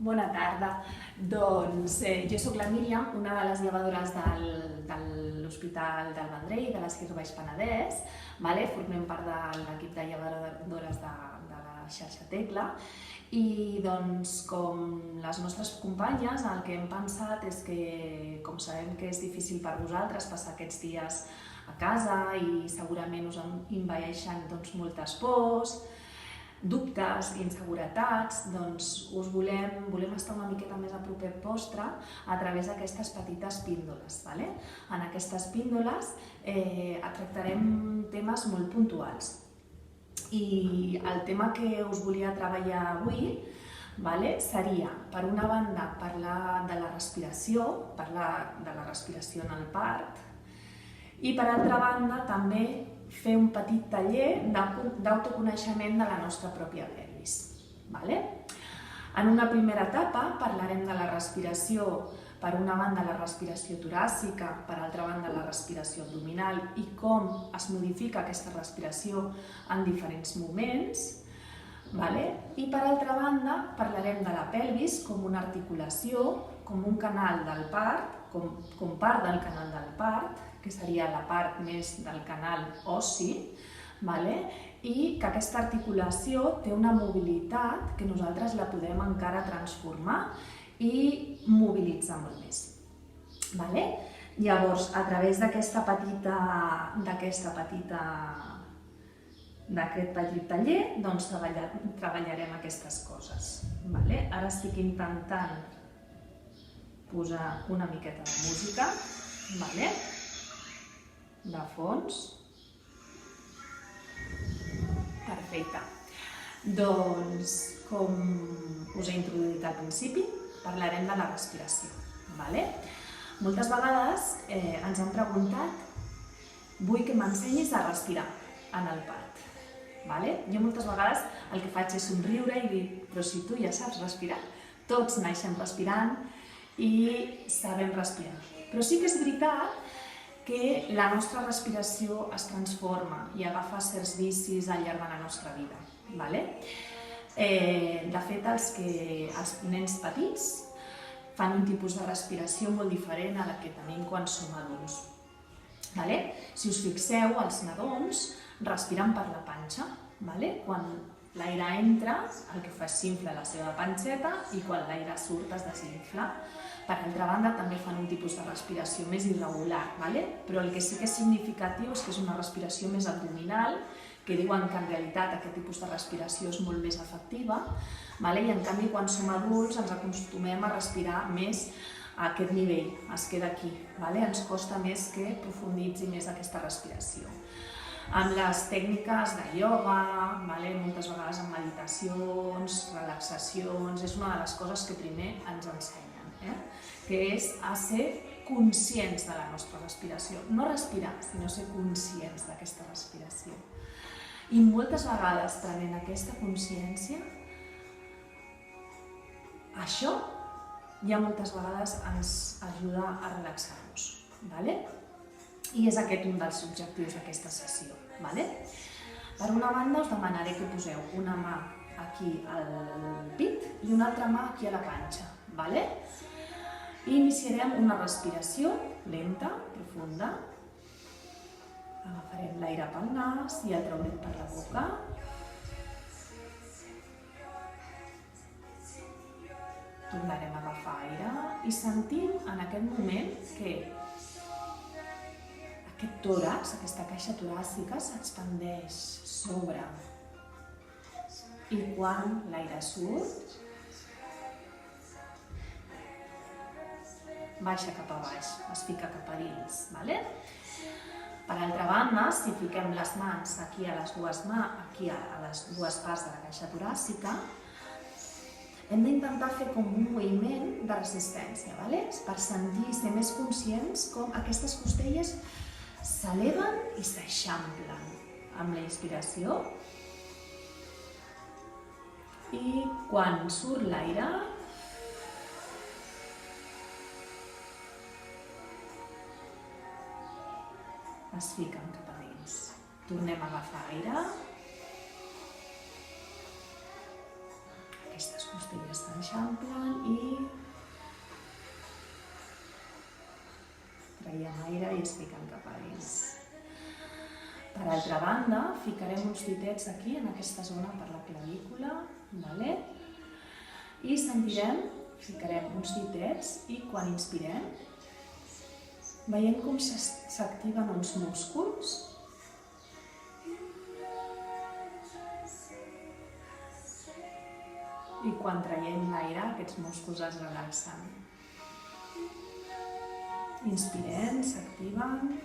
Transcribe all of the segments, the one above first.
Bona tarda. Doncs jo sóc la Míriam, una de les llevadores de l'Hospital del Vendrell, de l'Esquirol Baix Penedès. Formem part de l'equip de llevadores de la xarxa Tecla. I doncs, com les nostres companyes, el que hem pensat és que, com sabem que és difícil per vosaltres passar aquests dies a casa i segurament us envaeixen moltes pors, dubtes i inseguretats, doncs us volem estar una miqueta més a proper vostre a través d'aquestes petites píndoles. En aquestes píndoles tractarem temes molt puntuals. I el tema que us volia treballar avui seria, per una banda, parlar de la respiració, en el part, i per altra banda també fer un petit taller d'autoconeixement de la nostra pròpia pelvis. En una primera etapa parlarem de la respiració, per una banda la respiració toràcica, per altra banda la respiració abdominal i com es modifica aquesta respiració en diferents moments. I per altra banda parlarem de la pelvis com una articulació, com un canal del part, com part del canal del part, que seria la part més del canal ossi, i que aquesta articulació té una mobilitat que nosaltres la podem encara transformar i mobilitzar molt més. Llavors, a través d'aquest petit taller, treballarem aquestes coses. Ara estic intentant posar una miqueta de música, de fons. Perfecte. Doncs, com us he introduït al principi, parlarem de la respiració. Moltes vegades ens han preguntat: vull que m'ensenyis a respirar en el part. Jo moltes vegades el que faig és somriure i dir: però si tu ja saps respirar. Tots naixem respirant i sabem respirar. Però sí que és veritat que la nostra respiració es transforma i agafa certs vicis al llarg de la nostra vida. De fet, els nens petits fan un tipus de respiració molt diferent a la que tenim quan som adults. Si us fixeu, els nadons respiren per la panxa. Quan l'aire entra, el que fa és s'infla la seva panxeta i quan l'aire surt es desinfla. Per altra banda, també fan un tipus de respiració més irregular, però el que sí que és significatiu és que és una respiració més abdominal, que diuen que en realitat aquest tipus de respiració és molt més efectiva, i en canvi quan som adults ens acostumem a respirar més a aquest nivell, es queda aquí, ens costa més que profunditzi més aquesta respiració. Amb les tècniques de ioga, moltes vegades amb meditacions, relaxacions, és una de les coses que primer ens ensenyen, que és a ser conscients de la nostra respiració. No respirar, sinó ser conscients d'aquesta respiració. I moltes vegades, prenent aquesta consciència, això ja moltes vegades ens ajuda a relaxar-nos. I és aquest un dels objectius d'aquesta sessió. Per una banda us demanaré que poseu una mà aquí al pit i una altra mà aquí a la panxa. I iniciarem una respiració lenta, profunda. Agafarem l'aire pel nas i el traurem per la boca. Tornarem a agafar aire i sentim en aquest moment que aquest tòrax, aquesta caixa toràcica s'expandeix, s'obre. I quan l'aire surt, baixa cap a baix, es fica cap a dins. Per altra banda, si fiquem les mans aquí a les dues parts de la caixa toràcica, hem d'intentar fer com un moviment de resistència, per sentir i ser més conscients com aquestes costelles s'eleven i s'eixamplen amb la inspiració. I quan surt l'aire, es fiquen cap a dins. Tornem a agafar aire. Aquestes costelles s'eixamplen traiem aire i es fiquen cap a dins. Per altra banda, ficarem uns ditets aquí, en aquesta zona per la clavícula, vale? I sentirem, ficarem uns ditets i quan inspirem, veiem com s'activen uns músculs. I quan traiem l'aire, aquests músculs es relaxen. Inspirem, s'activen,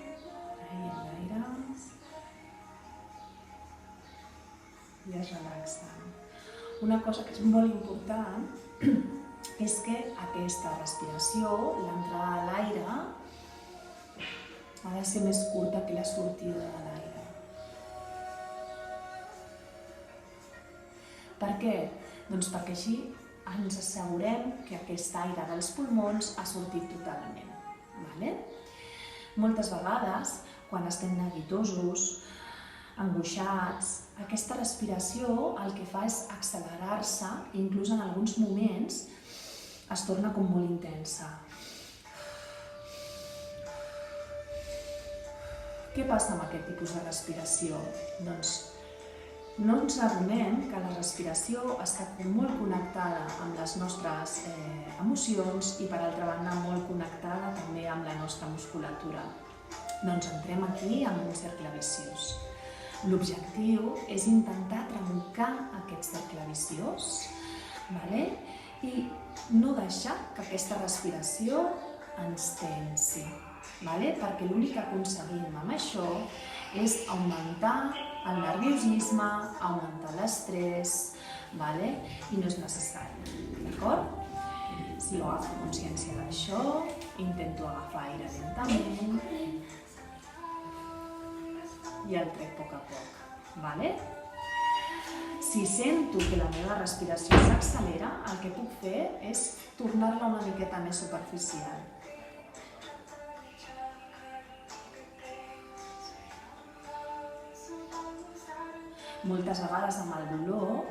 traiem l'aire i es relaxen. Una cosa que és molt important és que aquesta respiració, l'entrada de l'aire, ha de ser més curta que la sortida de l'aire. Per què? Doncs perquè així ens assegurem que aquest aire dels pulmons ha sortit totalment. Moltes vegades, quan estem neguitosos, angoixats, aquesta respiració el que fa és accelerar-se i inclús en alguns moments es torna com molt intensa. Què passa amb aquest tipus de respiració? Doncs no ens adonem que la respiració està molt connectada amb les nostres emocions i per altra banda molt connectada també amb la nostra musculatura. Doncs entrem aquí en un cercle viciós. L'objectiu és intentar trencar aquest cercle viciós i no deixar que aquesta respiració ens tensi. Perquè l'únic que aconseguim amb això és augmentar el nerviosisme, augmentar l'estrès, i no és necessari, d'acord? Si jo agafo consciència d'això, intento agafar aire lentament i el trec a poc a poc. Si sento que la meva respiració s'accelera, el que puc fer és tornar-la una miqueta més superficial. Moltes vegades amb el dolor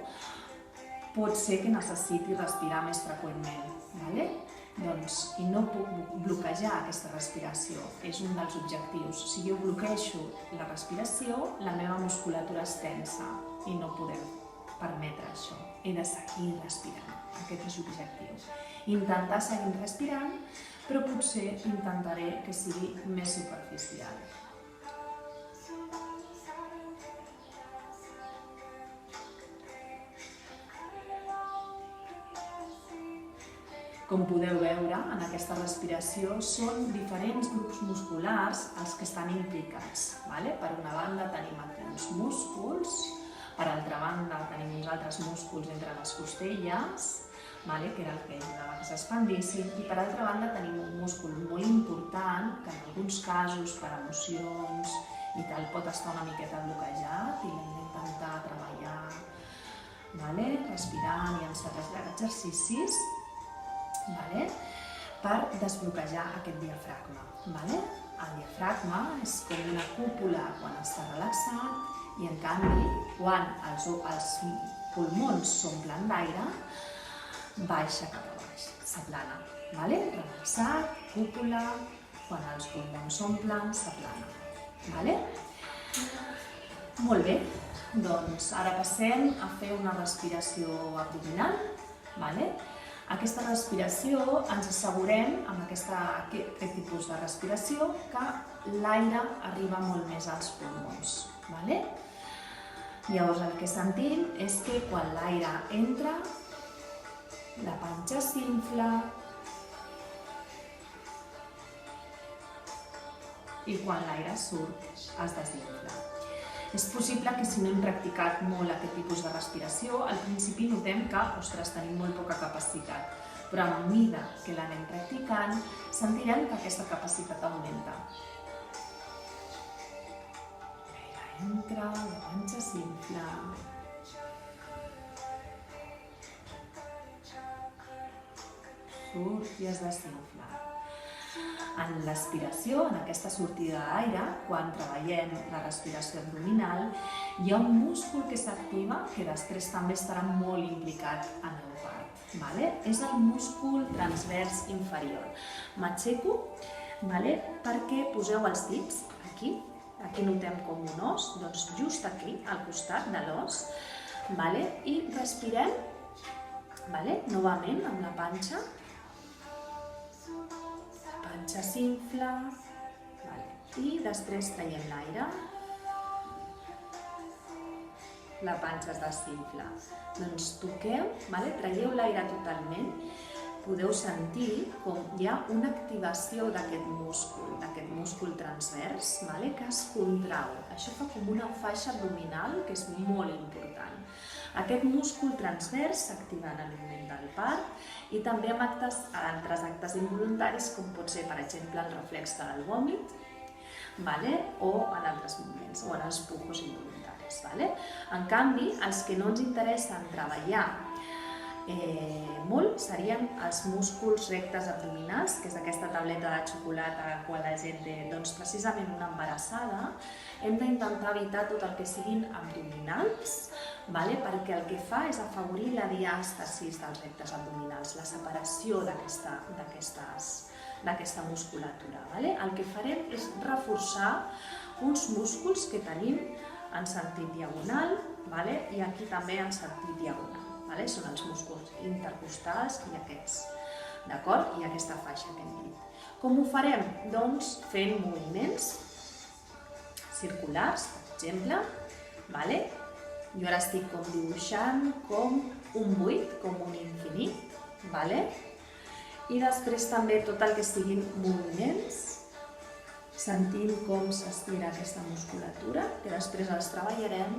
pot ser que necessiti respirar més freqüentment, i no puc bloquejar aquesta respiració, és un dels objectius. Si jo bloquejo la respiració, la meva musculatura es tensa i no podem permetre això. He de seguir respirant, aquest és l'objectiu. Intentar seguir respirant, però potser intentaré que sigui més superficial. Com podeu veure, en aquesta respiració són diferents grups musculars els que estan implicats. Per una banda tenim aquí uns músculs, per altra banda tenim uns altres músculs entre les costelles, que era el que ajudava que s'expandissin, i per altra banda tenim un múscul molt important que en alguns casos per emocions i tal pot estar una miqueta bloquejat i l'hem d'intentar treballar respirant i en certs exercicis per desbloquejar aquest diafragma. El diafragma és com una cúpula quan està relaxat i en canvi quan els pulmons s'omplen d'aire baixa cap a baix, s'aplana. Relaxat, cúpula, quan els pulmons s'omplen s'aplana. Molt bé, doncs ara passem a fer una respiració abdominal. Aquesta respiració ens assegurem, amb aquest tipus de respiració, que l'aire arriba molt més als pulmons. Llavors el que sentim és que quan l'aire entra, la panxa s'infla i quan l'aire surt es desinfla. És possible que si no hem practicat molt aquest tipus de respiració, al principi notem que, tenim molt poca capacitat, però a mesura que l'anem practicant, sentirem que aquesta capacitat augmenta. L'aire entra, la panxa s'infla. Surt i es desinfla. En l'aspiració, en aquesta sortida d'aire, quan treballem la respiració abdominal, hi ha un múscul que s'activa que després també estarà molt implicat en el part. És el múscul transvers inferior. M'aixeco perquè poseu els dits aquí, aquí notem com un os, doncs just aquí, al costat de l'os, i respirem novament amb la panxa. La panxa s'infla i després traiem l'aire. La panxa es desinfla. Doncs toqueu, traieu l'aire totalment. Podeu sentir com hi ha una activació d'aquest múscul transvers, que es contrau. Això fa com una faixa abdominal, que és molt important. Aquest múscul transvers s'activa en el moment del part i també en altres actes involuntaris, com pot ser, per exemple, el reflex del vòmit, o en altres moments, o en els pujos involuntaris. En canvi, els que no ens interessen treballar molt serien els músculs rectes abdominals, que és aquesta tauleta de xocolata quan la gent té precisament una embarassada. Hem d'intentar evitar tot el que siguin abdominals, perquè el que fa és afavorir la diàstasi dels rectes abdominals, la separació d'aquesta musculatura. El que farem és reforçar uns músculs que tenim en sentit diagonal i aquí també en sentit diagonal. Són els músculs intercostals i aquests, d'acord? I aquesta faixa que hem dit. Com ho farem? Doncs fent moviments circulars, per exemple. Jo ara estic com dibuixant com un buit, com un infinit. I després també tot el que siguin moviments, sentint com s'estira aquesta musculatura, que després els treballarem.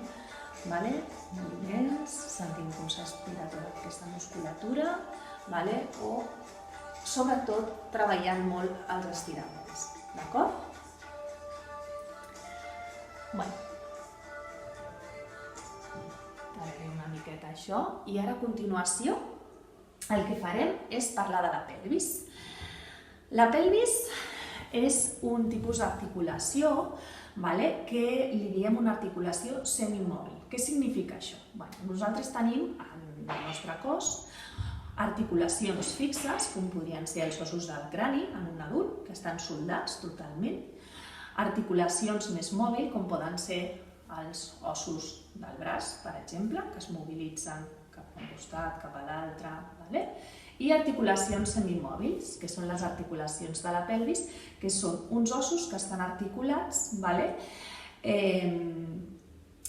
Moviments, sentint com s'estira tota aquesta musculatura, o sobretot treballant molt els estiraments, d'acord? Pararé una miqueta això i ara a continuació el que farem és parlar de la pelvis. La pelvis és un tipus d'articulació que li diem una articulació semimòbil. Què significa això? Nosaltres tenim en el nostre cos articulacions fixes, com podrien ser els ossos del crani en un adult, que estan soldats totalment, articulacions més mòbils, com poden ser els ossos del braç, per exemple, que es mobilitzen cap a un costat, cap a l'altre, i articulacions semimòbils, que són les articulacions de la pelvis, que són uns ossos que estan articulats,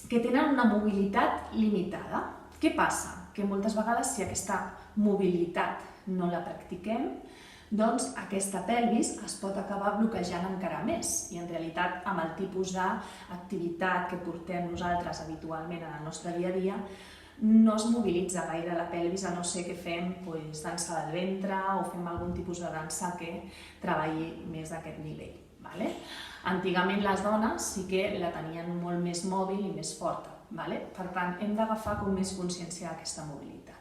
que tenen una mobilitat limitada. Què passa? Que moltes vegades, si aquesta mobilitat no la practiquem, doncs aquesta pelvis es pot acabar bloquejant encara més i en realitat amb el tipus d'activitat que portem nosaltres habitualment en el nostre dia a dia no es mobilitza gaire la pelvis, a no ser que fem dansa del ventre o fem algun tipus de dansa que treballi més d'aquest nivell. Antigament les dones sí que la tenien molt més mòbil i més forta. Per tant, hem d'agafar com més consciència d'aquesta mobilitat.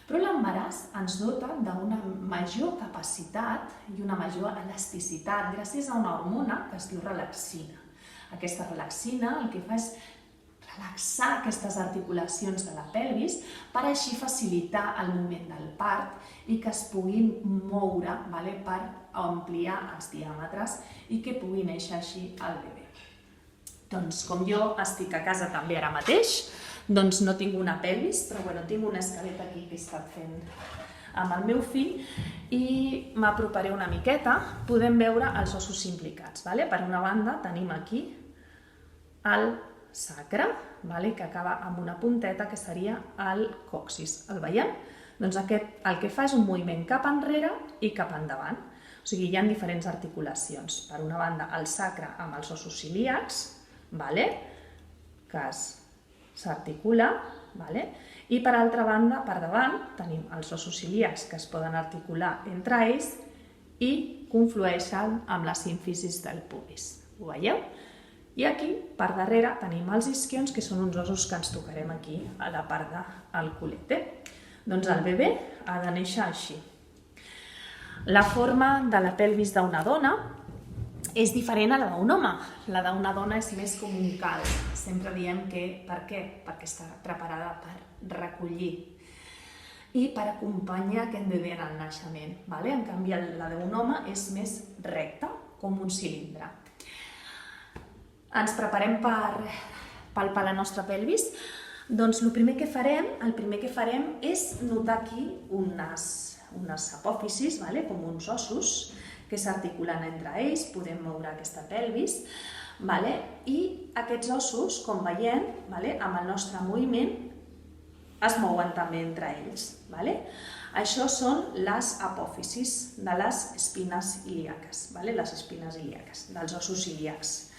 Però l'embaràs ens dota d'una major capacitat i una major elasticitat gràcies a una hormona que es diu relaxina. Aquesta relaxina el que fa és relaxar aquestes articulacions de la pelvis per així facilitar el moment del part i que es puguin moure per ampliar els diàmetres i que pugui néixer així el bebè. Doncs com jo estic a casa també ara mateix, doncs no tinc una pelvis, però tinc un esquelet aquí que he estat fent amb el meu fill i m'aproparé una miqueta. Podem veure els ossos implicats. Per una banda tenim aquí el sacre, que acaba amb una punteta que seria el coxis. El veiem? Doncs aquest el que fa és un moviment cap enrere i cap endavant. O sigui, hi ha diferents articulacions. Per una banda, el sacre amb els ossos ilíacs, que s'articula, i per altra banda, per davant, tenim els ossos ilíacs que es poden articular entre ells i conflueixen amb la símfisis del pubis. Ho veieu? I aquí, per darrere, tenim els isquions, que són uns ossos que ens tocarem aquí, a la part del culete. Doncs el bebè ha de néixer així. La forma de la pelvis d'una dona és diferent a la d'un home. La d'una dona és més com un calç. Sempre diem que, per què? Perquè està preparada per recollir. i per acompanyar aquest bebè en el naixement. En canvi, la d'un home és més recta, com un cilindre. Ens preparem per palpar la nostra pelvis. Doncs el primer que farem és notar aquí unes apòfisis, com uns ossos que s'articulen entre ells, podem moure aquesta pelvis, i aquests ossos, com veiem, amb el nostre moviment es mouen també entre ells. Això són les apòfisis de les espines ilíaques, les espines ilíaques, dels ossos ilíacs.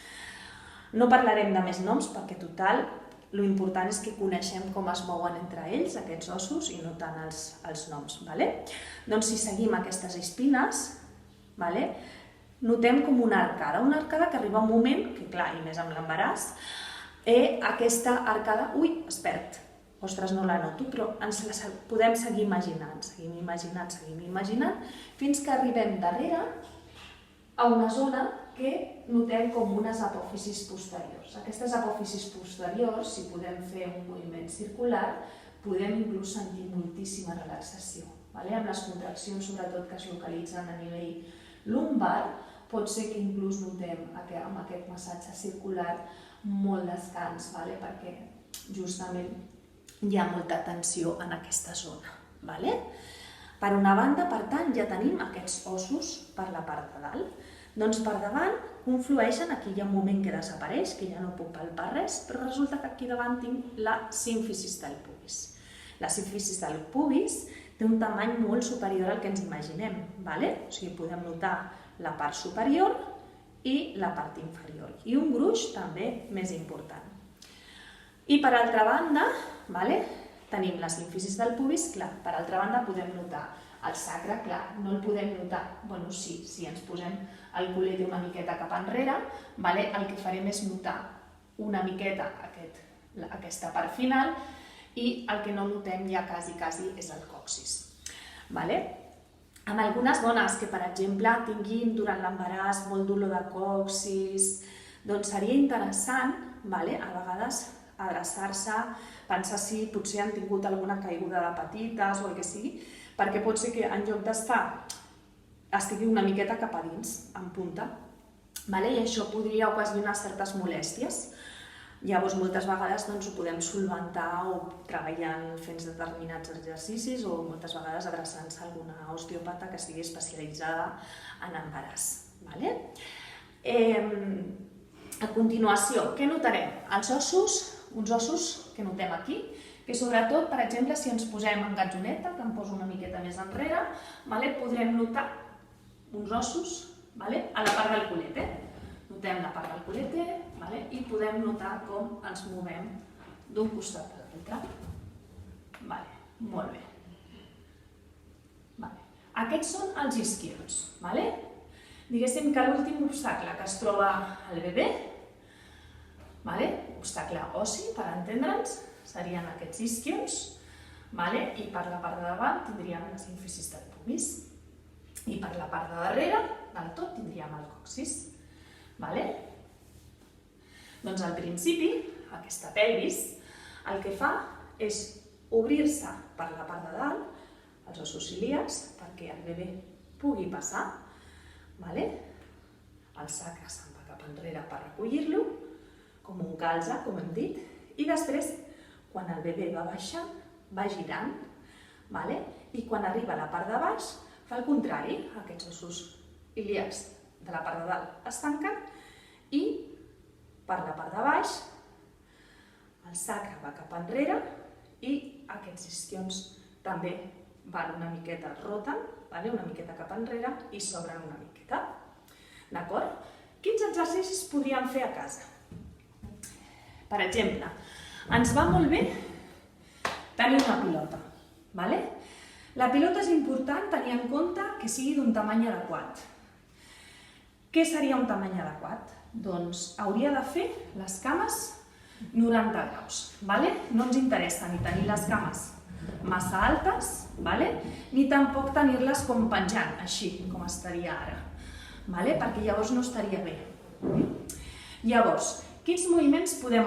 No parlarem de més noms perquè, total, l'important és que coneixem com es mouen entre ells aquests ossos i no tant els noms. Doncs si seguim aquestes espines, notem com una arcada que arriba un moment que, clar, i més amb l'embaràs, aquesta arcada, es perd. Ostres, no la noto, però ens la podem seguir imaginant, fins que arribem darrere a una zona que notem com unes apòfisis posteriors. Aquestes apòfisis posteriors, si podem fer un moviment circular, podem inclús sentir moltíssima relaxació. Amb les contraccions, sobretot, que es localitzen a nivell lumbar, pot ser que inclús notem amb aquest massatge circular molt descans, perquè justament hi ha molta tensió en aquesta zona. Per una banda, per tant, ja tenim aquests ossos per la part de dalt. Doncs per davant conflueixen, aquí hi ha un moment que desapareix, que ja no puc palpar res, però resulta que aquí davant tinc la símfisis del pubis. La símfisis del pubis té un tamany molt superior al que ens imaginem, o sigui, podem notar la part superior i la part inferior, i un gruix també més important. I per altra banda, tenim la símfisis del pubis, clar, per altra banda podem notar el sacre, clar, no el podem notar, sí, si ens posem el culete una miqueta cap enrere, el que farem és notar una miqueta aquesta part final i el que no notem ja quasi és el còccix. Amb algunes dones que, per exemple, tinguin durant l'embaràs molt dolor de còccix, doncs seria interessant, a vegades, adreçar-se, pensar si potser han tingut alguna caiguda de petites o el que sigui, perquè pot ser que en lloc d'estar estigui una miqueta cap a dins, en punta, i això podria ocasionar certes molèsties. Llavors, moltes vegades ho podem solventar o treballant fent determinats exercicis o moltes vegades adreçant-se a alguna osteòpata que estigui especialitzada en embaràs. A continuació, què notarem? Els ossos, uns ossos que notem aquí, que sobretot, per exemple, si ens posem en gatzoneta, que em poso una miqueta més enrere, podrem notar uns ossos a la part del culete. Notem la part del culete i podem notar com ens movem d'un costat a l'altre. Molt bé. Aquests són els isquions. Diguéssim que l'últim obstacle que es troba el bebè, obstacle ossi, per entendre'ns, serien aquests isquions, i per la part de davant tindríem la símfisis del pubis, i per la part de darrere del tot tindríem el còccix. Doncs al principi, aquesta pelvis, el que fa és obrir-se per la part de dalt, els ossos ilíacs, perquè el bebè pugui passar. El sacre se'n va cap enrere per recollir-lo, com un calze, com hem dit, i després, quan el bebè va baixant, va girant, i quan arriba a la part de baix, fa el contrari, aquests ossos ilíacs de la part de dalt es tanquen i per la part de baix el sacre va cap enrere i aquests isquions també van una miqueta, roten, una miqueta cap enrere i s'obren una miqueta. D'acord? Quins exercicis podríem fer a casa? Per exemple, ens va molt bé tenir una pilota. La pilota és important tenir en compte que sigui d'un tamany adequat. Què seria un tamany adequat? Doncs hauria de fer les cames 90 graus. No ens interessa ni tenir les cames massa altes, ni tampoc tenir-les com penjant, així com estaria ara, perquè llavors no estaria bé. Llavors, quins moviments podem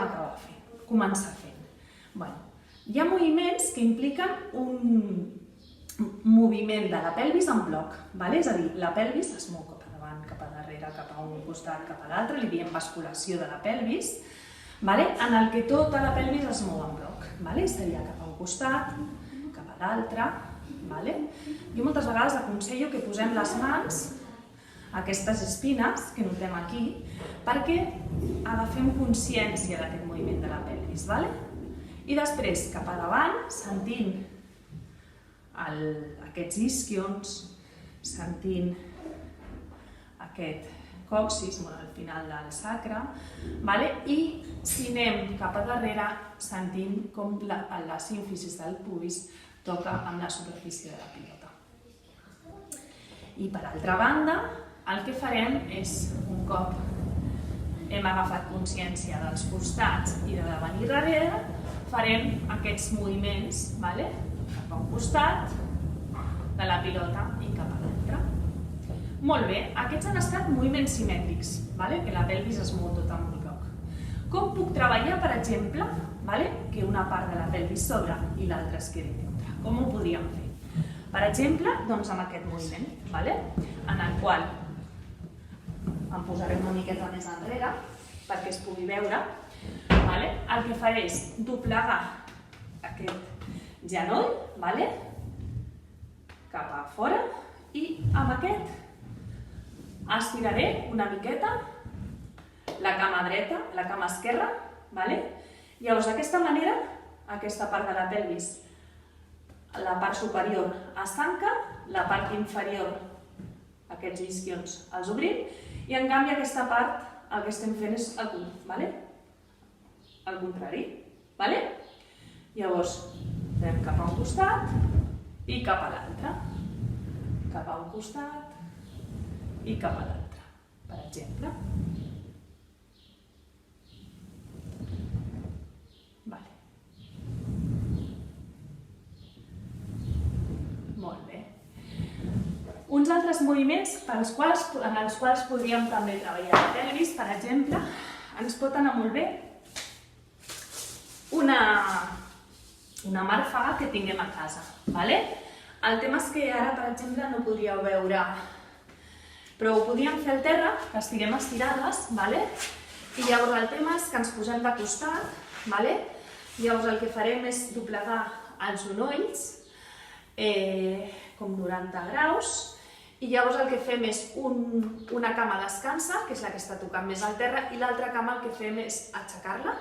començar fent? Hi ha moviments que impliquen un moviment de la pelvis en bloc, vale? És a dir, la pelvis es mou cap endavant, cap a darrere, cap a un costat, cap a l'altre, li diem basculació de la pelvis, vale? En el que tota la pelvis es mou en bloc, vale? Seria cap a un costat, cap a l'altre, vale? Jo moltes vegades aconsello que posem les mans a aquestes espines que notem aquí perquè agafem consciència d'aquest moviment de la pelvis, vale? I després cap a davant, sentint aquests isquions, sentint aquest còccix al final del sacre, vale? I si anem cap a darrere, sentint com la símfisis del pubis toca amb la superfície de la pilota. I per altra banda, el que farem és, un cop hem agafat consciència dels costats i de davant i darrere, farem aquests moviments, vale? Cap a un costat de la pilota i cap a l'altre. Molt bé, aquests han estat moviments simètrics, vale? Que la pelvis es mou tot en bloc. Com puc treballar, per exemple, vale? Que una part de la pelvis s'obre i l'altra es quedi neutra? Com ho podríem fer? Per exemple, doncs amb aquest moviment, vale? En el qual em posaré una miqueta més enrere perquè es pugui veure. Vale? El que faré és doblegar aquest genoll, vale? Cap a fora, i amb aquest estiraré una miqueta la cama dreta, la cama esquerra, vale? Llavors d'aquesta manera, aquesta part de la pelvis, la part superior es tanca, la part inferior, aquests isquions els obrim, i en canvi aquesta part el que estem fent és el contrari, vale? Llavors fem cap a un costat i cap a l'altre, cap a un costat i cap a l'altre, per exemple. Vale. Molt bé. Uns altres moviments en els quals podríem també treballar la pelvis, per exemple, ens pot anar molt bé una màrfaga que tinguem a casa, vale? El tema és que ara, per exemple, no podríeu veure, però ho podríem fer al terra, que estiguem estirades, vale? I llavors el tema és que ens posem de costat, vale? Llavors el que farem és doblegar els genolls, com 90 graus, i llavors el que fem és una cama descansa, que és la que està tocant més al terra, i l'altra cama el que fem és aixecar-la,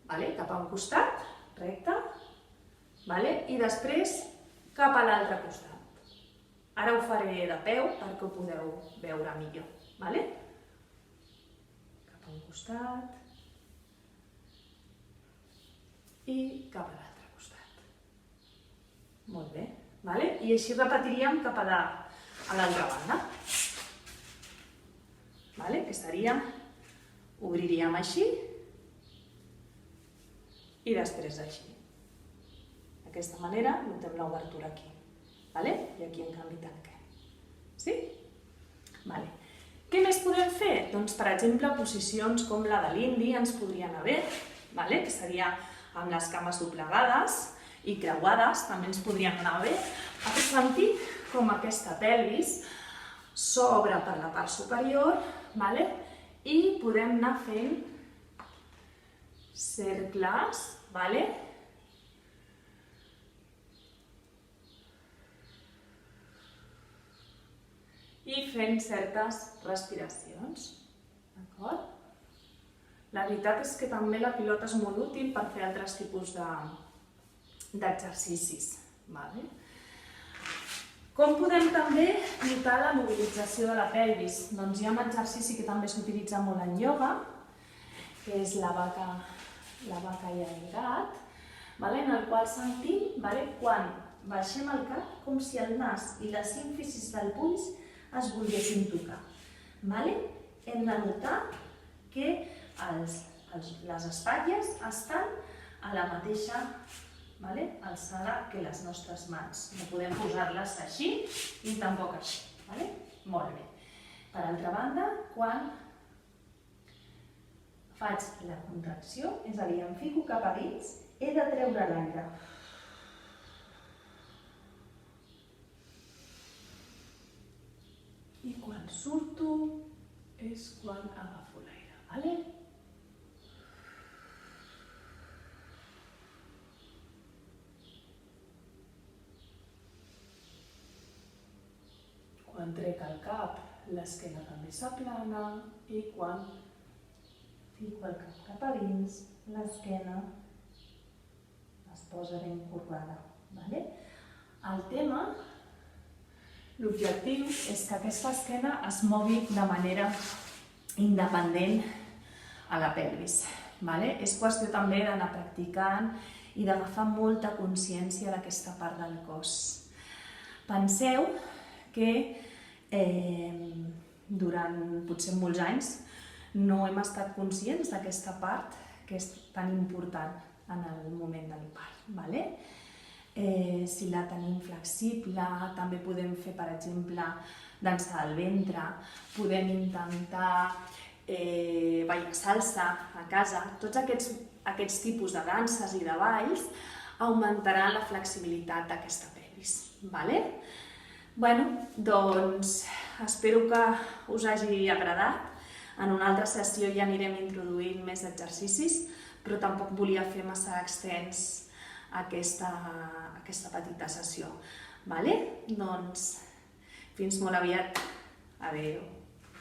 vale? Cap a un costat, recte, vale? I després cap a l'altre costat. Ara ho faré de peu perquè ho podeu veure millor, vale? Cap a un costat i cap a l'altre costat. Molt bé, vale? I així repetiríem cap a l'altra banda. Vale? Que seria, obriríem així i després així. D'aquesta manera notem l'obertura aquí, vale? I aquí en canvi tanquem. Sí? Vale. Què més podem fer? Doncs, per exemple, posicions com la de l'indi ens podrien anar bé, vale? Que seria amb les cames doblegades i creuades, també ens podrien anar bé, per sentir com aquesta pelvis s'obre per la part superior, vale? I podem anar fent cercles, vale? I fent certes respiracions, d'acord? La veritat és que també la pilota és molt útil per fer altres tipus d'exercicis, vale? Com podem també notar la mobilització de la pelvis? Doncs hi ha un exercici que també s'utilitza molt en ioga, que és la vaca i el gat, en el qual sentim quan baixem el cap com si el nas i la símfisis del pubis es volguessin tocar. Hem de notar que les espatlles estan a la mateixa alçada que les nostres mans. No podem posar-les així ni tampoc així. Molt bé. Per altra banda, quan faig la contracció, és a dir, em fico cap a dins, he de treure l'aire. I quan surto és quan agafo l'aire, vale? Quan trec el cap, l'esquena també s'aplana i quan fico el cap cap a dins, l'esquena es posa ben corbada. Vale? El tema, l'objectiu és que aquesta esquena es mogui de manera independent a la pelvis. Vale? És qüestió també d'anar practicant i d'agafar molta consciència d'aquesta part del cos. Penseu que durant potser molts anys no hem estat conscients d'aquesta part que és tan important en el moment del part. Vale? Si la tenim flexible, també podem fer, per exemple, dansa del ventre, podem intentar ballar salsa a casa. Tots aquests tipus de danses i de balls augmentaran la flexibilitat d'aquesta pelvis. Vale? Bueno, doncs espero que us hagi agradat. En una altra sessió ja anirem introduint més exercicis, però tampoc volia fer massa extens aquesta petita sessió. Vale? Doncs fins molt aviat. Adéu.